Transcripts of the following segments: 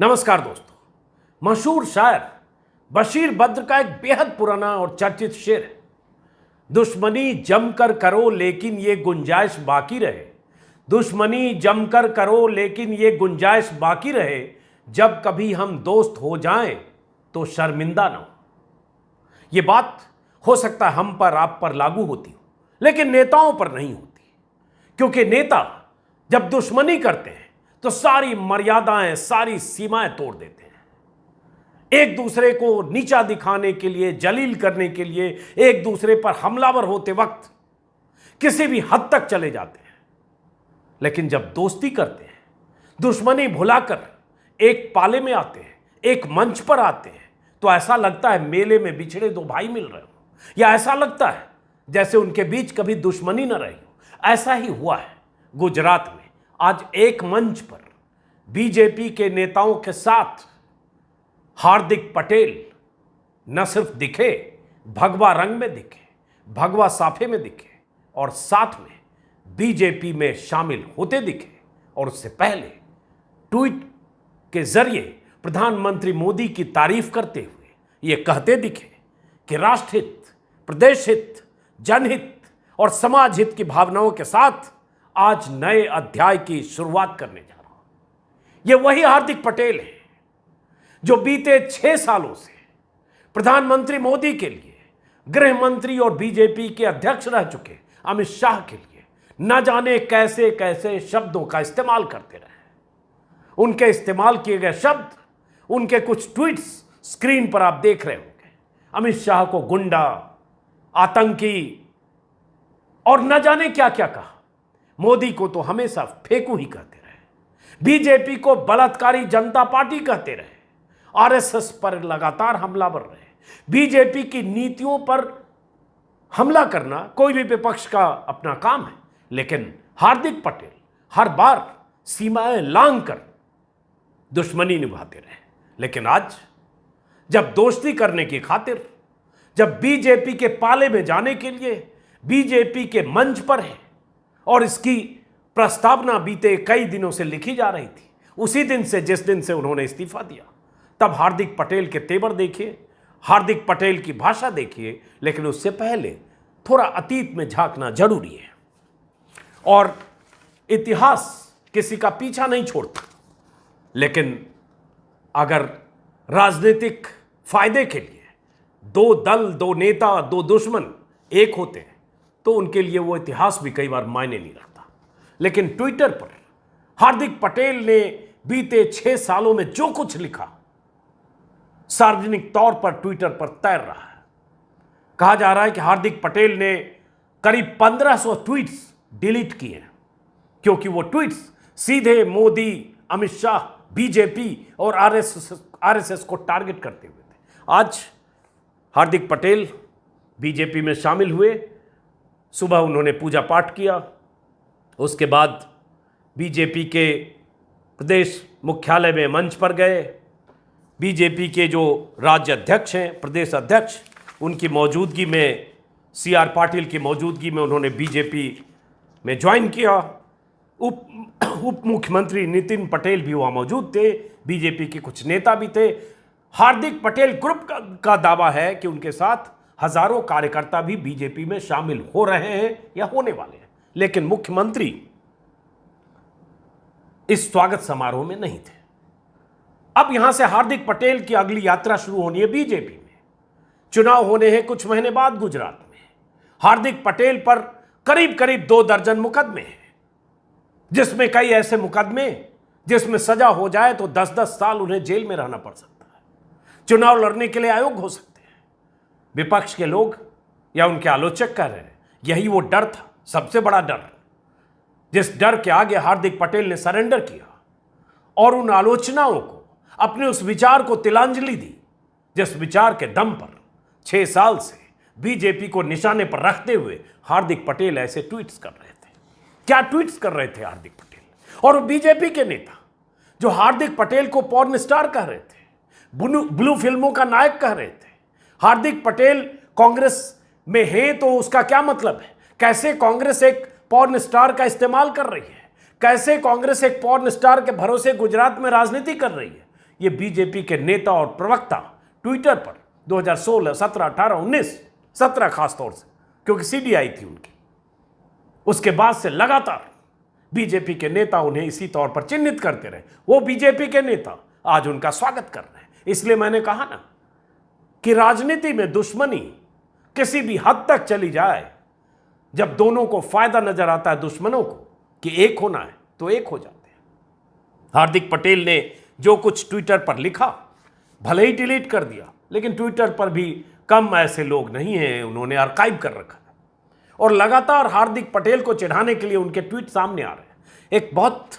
नमस्कार दोस्तों। मशहूर शायर बशीर बद्र का एक बेहद पुराना और चर्चित शेर है, दुश्मनी जमकर करो लेकिन ये गुंजाइश बाकी रहे। दुश्मनी जमकर करो लेकिन ये गुंजाइश बाकी रहे, जब कभी हम दोस्त हो जाएं तो शर्मिंदा ना हो। ये बात हो सकता है हम पर आप पर लागू होती हो, लेकिन नेताओं पर नहीं होती, क्योंकि नेता जब दुश्मनी करते हैं तो सारी मर्यादाएं, सारी सीमाएं तोड़ देते हैं। एक दूसरे को नीचा दिखाने के लिए, जलील करने के लिए, एक दूसरे पर हमलावर होते वक्त किसी भी हद तक चले जाते हैं। लेकिन जब दोस्ती करते हैं, दुश्मनी भुलाकर एक पाले में आते हैं, एक मंच पर आते हैं, तो ऐसा लगता है मेले में बिछड़े दो भाई मिल रहे हो, या ऐसा लगता है जैसे उनके बीच कभी दुश्मनी न रही हो। ऐसा ही हुआ है गुजरात में। आज एक मंच पर बीजेपी के नेताओं के साथ हार्दिक पटेल न सिर्फ दिखे, भगवा रंग में दिखे, भगवा साफे में दिखे, और साथ में बीजेपी में शामिल होते दिखे। और उससे पहले ट्वीट के जरिए प्रधानमंत्री मोदी की तारीफ करते हुए ये कहते दिखे कि राष्ट्रहित, प्रदेश हित, जनहित और समाज हित की भावनाओं के साथ आज नए अध्याय की शुरुआत करने जा रहा हूं। यह वही हार्दिक पटेल है जो बीते 6 सालों से प्रधानमंत्री मोदी के लिए गृह मंत्री और बीजेपी के अध्यक्ष रह चुके अमित शाह के लिए न जाने कैसे कैसे शब्दों का इस्तेमाल करते रहे। उनके इस्तेमाल किए गए शब्द, उनके कुछ ट्वीट्स स्क्रीन पर आप देख रहे होंगे। अमित शाह को गुंडा, आतंकी और न जाने क्या क्या कहा। मोदी को तो हमेशा फेंकू ही कहते रहे, बीजेपी को बलात्कारी जनता पार्टी कहते रहे, आरएसएस पर लगातार हमलावर रहे। बीजेपी की नीतियों पर हमला करना कोई भी विपक्ष का अपना काम है, लेकिन हार्दिक पटेल हर बार सीमाएं लांघकर दुश्मनी निभाते रहे। लेकिन आज जब दोस्ती करने की खातिर, जब बीजेपी के पाले में जाने के लिए बीजेपी के मंच पर है और इसकी प्रस्तावना बीते कई दिनों से लिखी जा रही थी, उसी दिन से जिस दिन से उन्होंने इस्तीफा दिया, तब हार्दिक पटेल के तेवर देखिए, हार्दिक पटेल की भाषा देखिए। लेकिन उससे पहले थोड़ा अतीत में झांकना जरूरी है। और इतिहास किसी का पीछा नहीं छोड़ता, लेकिन अगर राजनीतिक फायदे के लिए दो दल, दो नेता, दो दुश्मन एक होते हैं तो उनके लिए वो इतिहास भी कई बार मायने नहीं रखता। लेकिन ट्विटर पर हार्दिक पटेल ने बीते 6 सालों में जो कुछ लिखा, सार्वजनिक तौर पर ट्विटर पर तैर रहा है। कहा जा रहा है कि हार्दिक पटेल ने करीब 1500 ट्वीट्स डिलीट किए हैं, क्योंकि वो ट्वीट्स सीधे मोदी, अमित शाह, बीजेपी और आरएसएस को टारगेट करते हुए थे। आज हार्दिक पटेल बीजेपी में शामिल हुए। सुबह उन्होंने पूजा पाठ किया, उसके बाद बीजेपी के प्रदेश मुख्यालय में मंच पर गए। बीजेपी के जो राज्य अध्यक्ष हैं, प्रदेश अध्यक्ष, उनकी मौजूदगी में, सीआर पाटिल की मौजूदगी में उन्होंने बीजेपी में ज्वाइन किया। उप मुख्यमंत्री नितिन पटेल भी वहाँ मौजूद थे, बीजेपी के कुछ नेता भी थे। हार्दिक पटेल ग्रुप का दावा है कि उनके साथ हजारों कार्यकर्ता भी बीजेपी में शामिल हो रहे हैं या होने वाले हैं। लेकिन मुख्यमंत्री इस स्वागत समारोह में नहीं थे। अब यहां से हार्दिक पटेल की अगली यात्रा शुरू होनी है बीजेपी में। चुनाव होने हैं कुछ महीने बाद गुजरात में। हार्दिक पटेल पर करीब करीब 2 दर्जन मुकदमे हैं, जिसमें कई ऐसे मुकदमे जिसमें सजा हो जाए तो 10-10 साल उन्हें जेल में रहना पड़ सकता है। चुनाव लड़ने के लिए अयोग्य हो सकते हैं। विपक्ष के लोग या उनके आलोचक कह रहे हैं यही वो डर था, सबसे बड़ा डर, जिस डर के आगे हार्दिक पटेल ने सरेंडर किया और उन आलोचनाओं को, अपने उस विचार को तिलांजलि दी, जिस विचार के दम पर 6 साल से बीजेपी को निशाने पर रखते हुए हार्दिक पटेल ऐसे ट्वीट्स कर रहे थे। क्या ट्वीट्स कर रहे थे हार्दिक पटेल? और बीजेपी के नेता जो हार्दिक पटेल को पॉर्न स्टार कह रहे थे, ब्लू फिल्मों का नायक कह रहे थे, हार्दिक पटेल कांग्रेस में है तो उसका क्या मतलब है? कैसे कांग्रेस एक पॉर्न स्टार का इस्तेमाल कर रही है? कैसे कांग्रेस एक पॉर्न स्टार के भरोसे गुजरात में राजनीति कर रही है? ये बीजेपी के नेता और प्रवक्ता ट्विटर पर 2016, 17, 18, 19, 17 खासतौर से, क्योंकि सीडी आई थी उनकी, उसके बाद से लगातार बीजेपी के नेता उन्हें इसी तौर पर चिन्हित करते रहे। वो बीजेपी के नेता आज उनका स्वागत कर रहे हैं। इसलिए मैंने कहा ना कि राजनीति में दुश्मनी किसी भी हद तक चली जाए, जब दोनों को फायदा नजर आता है दुश्मनों को कि एक होना है तो एक हो जाते हैं। हार्दिक पटेल ने जो कुछ ट्विटर पर लिखा, भले ही डिलीट कर दिया, लेकिन ट्विटर पर भी कम ऐसे लोग नहीं हैं, उन्होंने आर्काइव कर रखा है और लगातार हार्दिक पटेल को चिढ़ाने के लिए उनके ट्वीट सामने आ रहे हैं। एक बहुत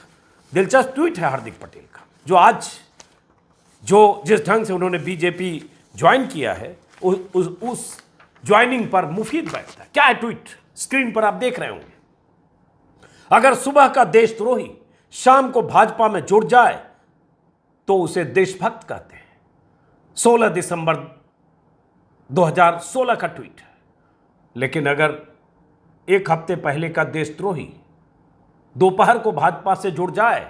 दिलचस्प ट्वीट है हार्दिक पटेल का, जो आज जिस ढंग से उन्होंने बीजेपी ज्वाइन किया है उस ज्वाइनिंग पर मुफीद बैठता है। क्या है ट्वीट? स्क्रीन पर आप देख रहे होंगे। अगर सुबह का देशद्रोही शाम को भाजपा में जुड़ जाए तो उसे देशभक्त कहते हैं। 16 दिसंबर 2016 का ट्वीट है। लेकिन अगर एक हफ्ते पहले का देशद्रोही दोपहर को भाजपा से जुड़ जाए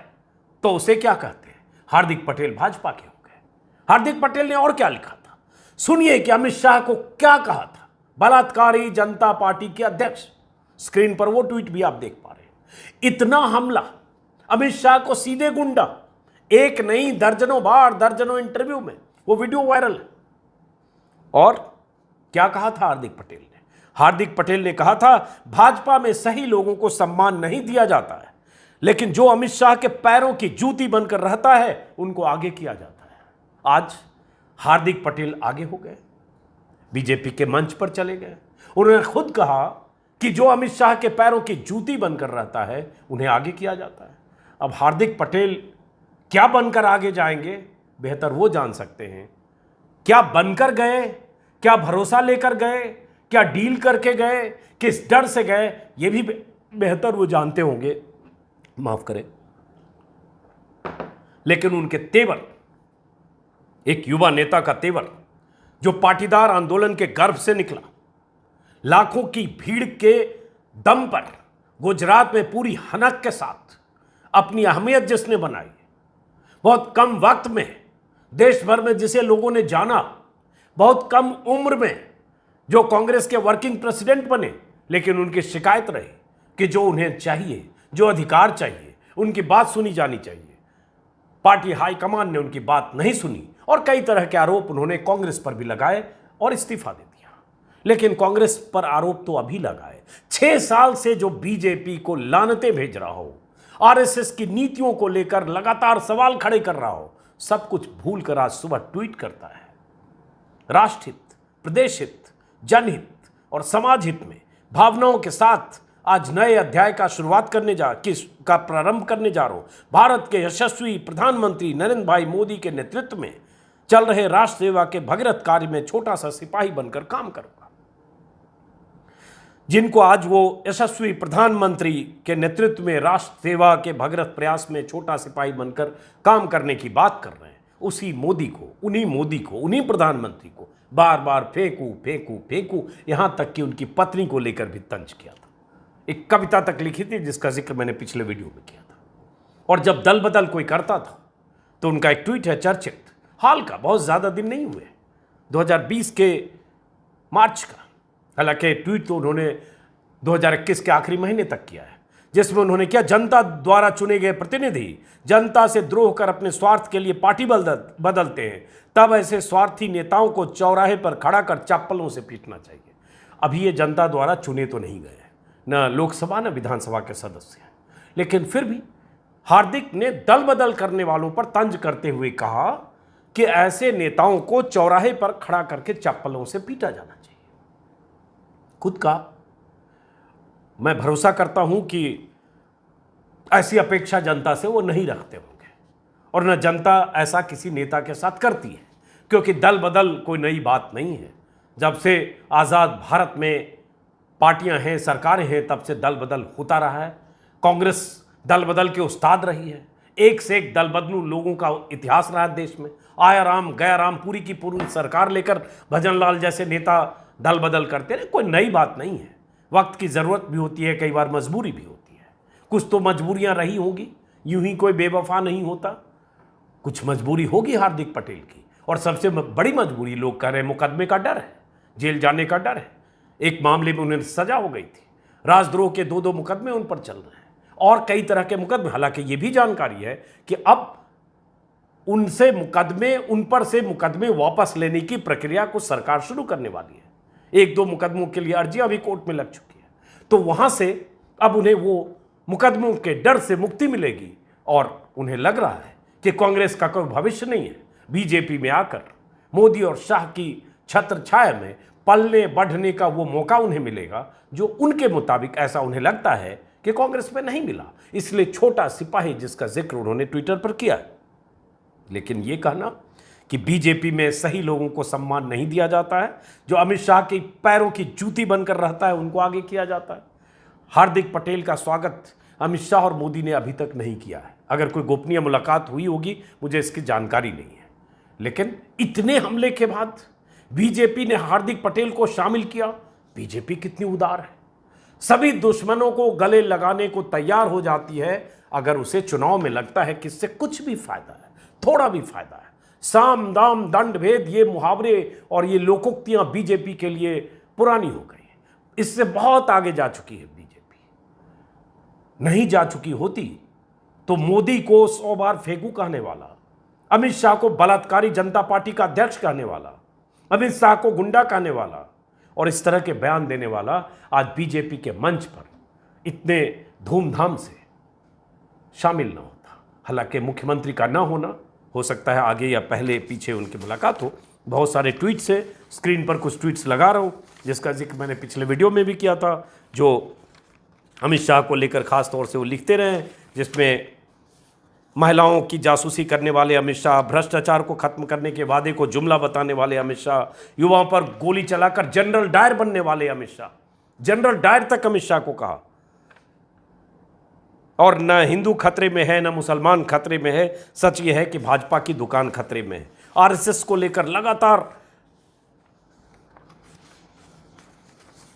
तो उसे क्या कहते हैं? हार्दिक पटेल भाजपा के हो गए। हार्दिक पटेल ने और क्या लिखा था, सुनिए कि अमित शाह को क्या कहा था बलात्कारी जनता पार्टी के अध्यक्ष। स्क्रीन पर वो ट्वीट भी आप देख पा रहे हैं। इतना हमला अमित शाह को सीधे गुंडा, एक नहीं दर्जनों बार, दर्जनों इंटरव्यू में वो वीडियो वायरल है। और क्या कहा था हार्दिक पटेल ने? हार्दिक पटेल ने कहा था भाजपा में सही लोगों को सम्मान नहीं दिया जाता है, लेकिन जो अमित शाह के पैरों की जूती बनकर रहता है उनको आगे किया जाता है। आज हार्दिक पटेल आगे हो गए, बीजेपी के मंच पर चले गए। उन्होंने खुद कहा कि जो अमित शाह के पैरों की जूती बनकर रहता है उन्हें आगे किया जाता है। अब हार्दिक पटेल क्या बनकर आगे जाएंगे, बेहतर वो जान सकते हैं। क्या बनकर गए, क्या भरोसा लेकर गए, क्या डील करके गए, किस डर से गए, ये भी बेहतर वो जानते होंगे, माफ करें। लेकिन उनके तेवर, एक युवा नेता का तेवर जो पाटीदार आंदोलन के गर्भ से निकला, लाखों की भीड़ के दम पर गुजरात में पूरी हनक के साथ अपनी अहमियत जिसने बनाई, बहुत कम वक्त में देश भर में जिसे लोगों ने जाना, बहुत कम उम्र में जो कांग्रेस के वर्किंग प्रेसिडेंट बने, लेकिन उनकी शिकायत रही कि जो उन्हें चाहिए, जो अधिकार चाहिए, उनकी बात सुनी जानी चाहिए। पार्टी हाईकमान ने उनकी बात नहीं सुनी और कई तरह के आरोप उन्होंने कांग्रेस पर भी लगाए और इस्तीफा दे दिया। लेकिन कांग्रेस पर आरोप तो अभी लगाए। 6 साल से जो बीजेपी को लानतें भेज रहा हो, आरएसएस की नीतियों को लेकर लगातार सवाल खड़े कर रहा हो, सब कुछ भूल कर आज सुबह ट्वीट करता है। राष्ट्रहित, प्रदेश हित, जनहित और समाज हित में भावनाओं के साथ आज नए अध्याय का प्रारंभ करने जा रहा हूं। भारत के यशस्वी प्रधानमंत्री नरेंद्र भाई मोदी के नेतृत्व में चल रहे राष्ट्र सेवा के भगीरथ कार्य में छोटा सा सिपाही बनकर काम करूंगा। जिनको आज वो यशस्वी प्रधानमंत्री के नेतृत्व में राष्ट्र सेवा के भगीरथ प्रयास में छोटा सिपाही बनकर काम करने की बात कर रहे हैं, उसी मोदी को, उन्हीं प्रधानमंत्री को बार बार फेंकू, यहां तक कि उनकी पत्नी को लेकर भी तंज किया था। एक कविता तक लिखी थी जिसका जिक्र मैंने पिछले वीडियो में किया था। और जब दल बदल कोई करता था तो उनका एक ट्वीट है चर्चित, हाल का, बहुत ज़्यादा दिन नहीं हुए, 2020 के मार्च का। हालांकि ट्वीट तो उन्होंने 2021 के आखिरी महीने तक किया है, जिसमें उन्होंने किया, जनता द्वारा चुने गए प्रतिनिधि जनता से द्रोह कर अपने स्वार्थ के लिए पार्टी बदलते हैं, तब ऐसे स्वार्थी नेताओं को चौराहे पर खड़ा कर चप्पलों से पीटना चाहिए। अभी ये जनता द्वारा चुने तो नहीं गए, न लोकसभा न विधानसभा के सदस्य हैं, लेकिन फिर भी हार्दिक ने दल बदल करने वालों पर तंज करते हुए कहा कि ऐसे नेताओं को चौराहे पर खड़ा करके चप्पलों से पीटा जाना चाहिए। खुद का मैं भरोसा करता हूं कि ऐसी अपेक्षा जनता से वो नहीं रखते होंगे और न जनता ऐसा किसी नेता के साथ करती है, क्योंकि दल बदल कोई नई बात नहीं है। जब से आज़ाद भारत में पार्टियां हैं, सरकारें हैं, तब से दल बदल होता रहा है। कांग्रेस दल बदल के उस्ताद रही है, एक से एक दल बदलू लोगों का इतिहास रहा है देश में। आया राम गया राम, पूरी की पूरी सरकार लेकर भजन लाल जैसे नेता दल बदल करते रहे, कोई नई बात नहीं है। वक्त की ज़रूरत भी होती है, कई बार मजबूरी भी होती है, कुछ तो मजबूरियां रही होंगी, यूं ही कोई बेवफा नहीं होता। कुछ मजबूरी होगी हार्दिक पटेल की, और सबसे बड़ी मजबूरी लोग कह रहे हैं मुकदमे का डर है, जेल जाने का डर है। एक मामले में उन्हें सजा हो गई थी, राजद्रोह के 2 मुकदमे उन पर चल रहे हैं और कई तरह के मुकदमे। हालांकि ये भी जानकारी है कि अब उन पर से मुकदमे वापस लेने की प्रक्रिया को सरकार शुरू करने वाली है। 1-2 मुकदमों के लिए अर्जियां भी कोर्ट में लग चुकी है, तो वहां से अब उन्हें वो मुकदमों के डर से मुक्ति मिलेगी और उन्हें लग रहा है कि कांग्रेस का कोई भविष्य नहीं है। बीजेपी में आकर मोदी और शाह की छत्र छाया में पलने बढ़ने का वो मौका उन्हें मिलेगा जो उनके मुताबिक, ऐसा उन्हें लगता है, कि कांग्रेस में नहीं मिला। इसलिए छोटा सिपाही जिसका जिक्र उन्होंने ट्विटर पर किया। लेकिन यह कहना कि बीजेपी में सही लोगों को सम्मान नहीं दिया जाता है, जो अमित शाह के पैरों की जूती बनकर रहता है, उनको आगे किया जाता है। हार्दिक पटेल का स्वागत अमित शाह और मोदी ने अभी तक नहीं किया है। अगर कोई गोपनीय मुलाकात हुई होगी, मुझे इसकी जानकारी नहीं है। लेकिन इतने हमले के बाद बीजेपी ने हार्दिक पटेल को शामिल किया। बीजेपी कितनी उदार है, सभी दुश्मनों को गले लगाने को तैयार हो जाती है अगर उसे चुनाव में लगता है कि इससे कुछ भी फायदा है, थोड़ा भी फायदा है। साम दाम दंड भेद, ये मुहावरे और ये लोकोक्तियां बीजेपी के लिए पुरानी हो गई हैं। इससे बहुत आगे जा चुकी है बीजेपी। नहीं जा चुकी होती तो मोदी को 100 बार फेंकू कहने वाला, अमित शाह को बलात्कारी जनता पार्टी का अध्यक्ष कहने वाला, अमित शाह को गुंडा कहने वाला और इस तरह के बयान देने वाला आज बीजेपी के मंच पर इतने धूमधाम से शामिल न होता। हालांकि मुख्यमंत्री का ना होना, हो सकता है आगे या पहले पीछे उनकी मुलाकात हो। बहुत सारे ट्वीट्स है, स्क्रीन पर कुछ ट्वीट्स लगा रहा हूं जिसका जिक्र मैंने पिछले वीडियो में भी किया था, जो अमित शाह को लेकर खास तौर से वो लिखते रहे, जिसमें महिलाओं की जासूसी करने वाले अमित शाह, भ्रष्टाचार को खत्म करने के वादे को जुमला बताने वाले अमित शाह, युवाओं पर गोली चलाकर जनरल डायर बनने वाले अमित शाह, जनरल डायर तक अमित शाह को कहा। और न हिंदू खतरे में है, न मुसलमान खतरे में है, सच यह है कि भाजपा की दुकान खतरे में है। आरएसएस को लेकर लगातार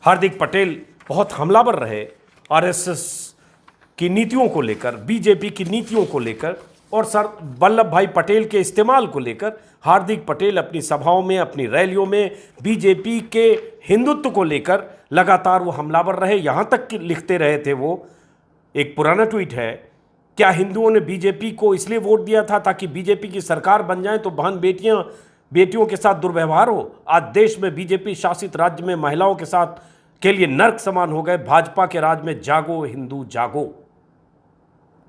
हार्दिक पटेल बहुत हमलावर रहे, आरएसएस की नीतियों को लेकर, बीजेपी की नीतियों को लेकर और सर वल्लभ भाई पटेल के इस्तेमाल को लेकर। हार्दिक पटेल अपनी सभाओं में, अपनी रैलियों में बीजेपी के हिंदुत्व को लेकर लगातार वो हमलावर रहे। यहाँ तक कि लिखते रहे थे वो, एक पुराना ट्वीट है, क्या हिंदुओं ने बीजेपी को इसलिए वोट दिया था ताकि बीजेपी की सरकार बन जाए तो बहन बेटियों के साथ दुर्व्यवहार हो। आज देश में बीजेपी शासित राज्य में महिलाओं के साथ के लिए नर्क समान हो गए। भाजपा के राज में जागो हिंदू जागो।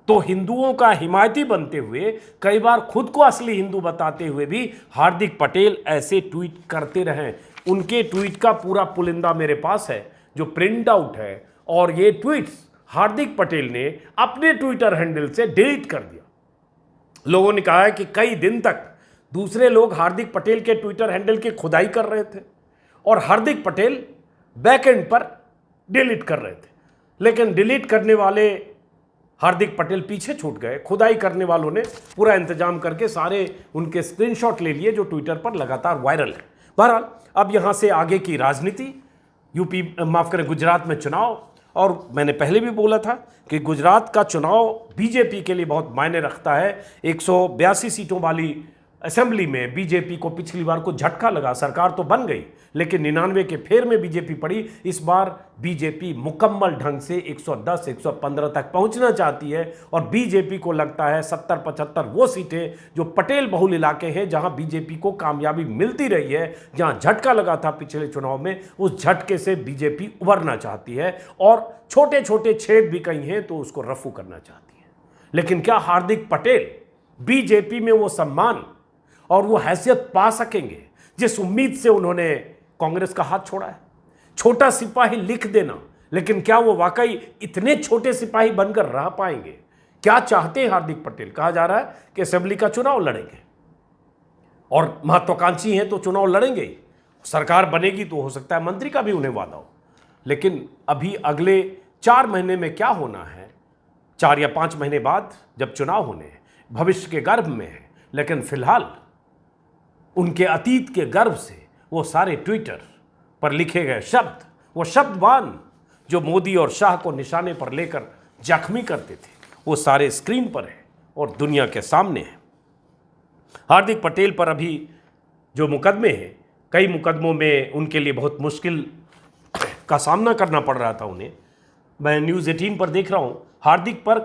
तो हिंदुओं का हिमायती बनते हुए, कई बार खुद को असली हिंदू बताते हुए भी हार्दिक पटेल ऐसे ट्वीट करते रहे। उनके ट्वीट का पूरा पुलिंदा मेरे पास है जो प्रिंट आउट है, और ये ट्वीट्स हार्दिक पटेल ने अपने ट्विटर हैंडल से डिलीट कर दिया। लोगों ने कहा है कि कई दिन तक दूसरे लोग हार्दिक पटेल के ट्विटर हैंडल की खुदाई कर रहे थे और हार्दिक पटेल बैकएंड पर डिलीट कर रहे थे, लेकिन डिलीट करने वाले हार्दिक पटेल पीछे छूट गए। खुदाई करने वालों ने पूरा इंतजाम करके सारे उनके स्क्रीनशॉट ले लिए जो ट्विटर पर लगातार वायरल है। बहरहाल अब यहाँ से आगे की राजनीति, गुजरात में चुनाव, और मैंने पहले भी बोला था कि गुजरात का चुनाव बीजेपी के लिए बहुत मायने रखता है। 182 सीटों वाली असेंबली में बीजेपी को पिछली बार को झटका लगा, सरकार तो बन गई लेकिन 99 के फेर में बीजेपी पड़ी। इस बार बीजेपी मुकम्मल ढंग से 110 115 तक पहुंचना चाहती है और बीजेपी को लगता है 70-75 वो सीटें जो पटेल बहुल इलाके हैं जहां बीजेपी को कामयाबी मिलती रही है, जहां झटका लगा था पिछले चुनाव में, उस झटके से बीजेपी उभरना चाहती है और छोटे छोटे छेद भी कहीं हैं तो उसको रफू करना चाहती है। लेकिन क्या हार्दिक पटेल बीजेपी में वो सम्मान और वो हैसियत पा सकेंगे जिस उम्मीद से उन्होंने कांग्रेस का हाथ छोड़ा है? छोटा सिपाही लिख देना, लेकिन क्या वो वाकई इतने छोटे सिपाही बनकर रह पाएंगे? क्या चाहते हैं हार्दिक पटेल? कहा जा रहा है कि असेंबली का चुनाव लड़ेंगे और महत्वाकांक्षी हैं तो चुनाव लड़ेंगे। सरकार बनेगी तो हो सकता है मंत्री का भी उन्हें वादा हो, लेकिन अभी अगले 4 महीने में क्या होना है, 4 या 5 महीने बाद जब चुनाव होने हैं, भविष्य के गर्भ में है। लेकिन फिलहाल उनके अतीत के गर्भ से वो सारे ट्विटर पर लिखे गए शब्द, वो शब्दवान जो मोदी और शाह को निशाने पर लेकर जख्मी करते थे, वो सारे स्क्रीन पर है और दुनिया के सामने है। हार्दिक पटेल पर अभी जो मुकदमे हैं, कई मुकदमों में उनके लिए बहुत मुश्किल का सामना करना पड़ रहा था उन्हें। मैं न्यूज़ 18 पर देख रहा हूं, हार्दिक पर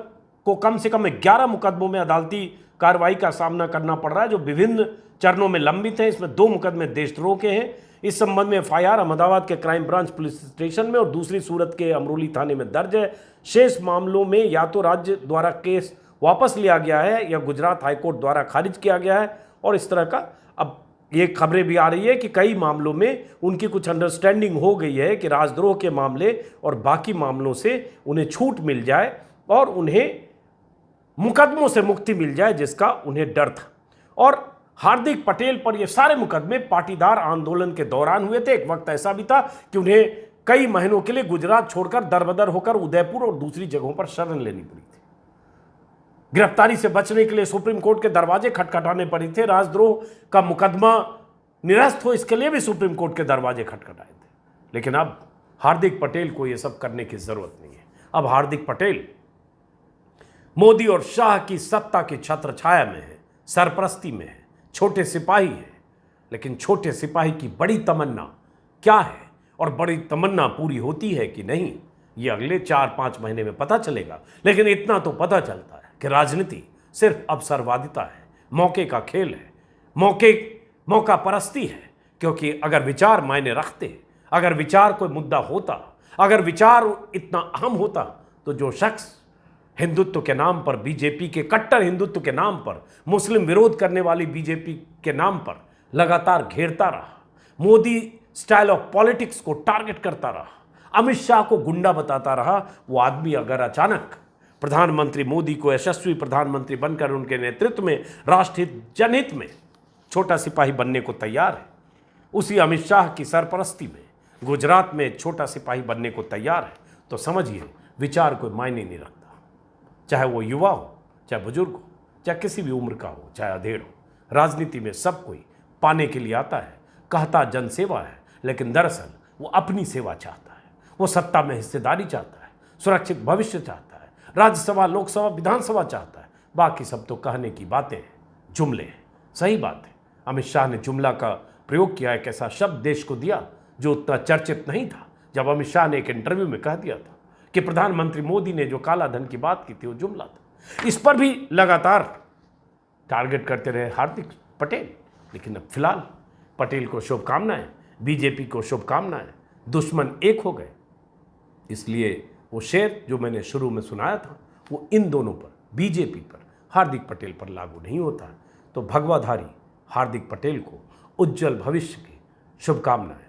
को कम से कम 11 मुकदमों में अदालती कार्रवाई का सामना करना पड़ रहा है, जो विभिन्न चरणों में लंबित हैं। इसमें 2 मुकदमे देशद्रोह के हैं। इस संबंध में एफआईआर अहमदाबाद के क्राइम ब्रांच पुलिस स्टेशन में और दूसरी सूरत के अमरोली थाने में दर्ज है। शेष मामलों में या तो राज्य द्वारा केस वापस लिया गया है या गुजरात हाईकोर्ट द्वारा खारिज किया गया है। और इस तरह का अब ये खबरें भी आ रही है कि कई मामलों में उनकी कुछ अंडरस्टैंडिंग हो गई है कि राजद्रोह के मामले और बाकी मामलों से उन्हें छूट मिल जाए और उन्हें मुकदमों से मुक्ति मिल जाए, जिसका उन्हें डर था। और हार्दिक पटेल पर ये सारे मुकदमे पाटीदार आंदोलन के दौरान हुए थे। एक वक्त ऐसा भी था कि उन्हें कई महीनों के लिए गुजरात छोड़कर दरबदर होकर उदयपुर और दूसरी जगहों पर शरण लेनी पड़ी थी। गिरफ्तारी से बचने के लिए सुप्रीम कोर्ट के दरवाजे खटखटाने पड़े थे। राजद्रोह का मुकदमा निरस्त हो, इसके लिए भी सुप्रीम कोर्ट के दरवाजे खटखटाए थे। लेकिन अब हार्दिक पटेल को यह सब करने की जरूरत नहीं है। अब हार्दिक पटेल मोदी और शाह की सत्ता की छत्र छाया में है, सरपरस्ती में है, छोटे सिपाही है। लेकिन छोटे सिपाही की बड़ी तमन्ना क्या है और बड़ी तमन्ना पूरी होती है कि नहीं, ये अगले 4-5 महीने में पता चलेगा। लेकिन इतना तो पता चलता है कि राजनीति सिर्फ अवसरवादिता है, मौके का खेल है, मौका परस्ती है। क्योंकि अगर विचार मायने रखते, अगर विचार कोई मुद्दा होता, अगर विचार इतना अहम होता, तो जो शख्स हिंदुत्व के नाम पर, बीजेपी के कट्टर हिंदुत्व के नाम पर, मुस्लिम विरोध करने वाली बीजेपी के नाम पर लगातार घेरता रहा, मोदी स्टाइल ऑफ पॉलिटिक्स को टारगेट करता रहा, अमित शाह को गुंडा बताता रहा, वो आदमी अगर अचानक प्रधानमंत्री मोदी को यशस्वी प्रधानमंत्री बनकर उनके नेतृत्व में राष्ट्रहित जनहित में छोटा सिपाही बनने को तैयार है, उसी अमित शाह की सरपरस्ती में गुजरात में छोटा सिपाही बनने को तैयार है, तो समझिए विचार कोई मायने नहीं रखता। चाहे वो युवा हो, चाहे बुजुर्ग हो, चाहे किसी भी उम्र का हो, चाहे अधेड़ हो, राजनीति में सब कोई पाने के लिए आता है, कहता जनसेवा है, लेकिन दरअसल वो अपनी सेवा चाहता है। वो सत्ता में हिस्सेदारी चाहता है, सुरक्षित भविष्य चाहता है, राज्यसभा, लोकसभा, विधानसभा चाहता है। बाकी सब तो कहने की बातें हैं, जुमले हैं। सही बात है, अमित शाह ने जुमला का प्रयोग किया, एक ऐसा शब्द देश को दिया जो उतना चर्चित नहीं था। जब अमित शाह ने एक इंटरव्यू में कह दिया था कि प्रधानमंत्री मोदी ने जो काला धन की बात की थी वो जुमला था। इस पर भी लगातार टारगेट करते रहे हार्दिक पटेल। लेकिन अब फिलहाल पटेल को शुभकामनाएं, बीजेपी को शुभकामनाएं, दुश्मन एक हो गए। इसलिए वो शेर जो मैंने शुरू में सुनाया था वो इन दोनों पर, बीजेपी पर, हार्दिक पटेल पर लागू नहीं होता। तो भगवाधारी हार्दिक पटेल को उज्जवल भविष्य की शुभकामनाएं।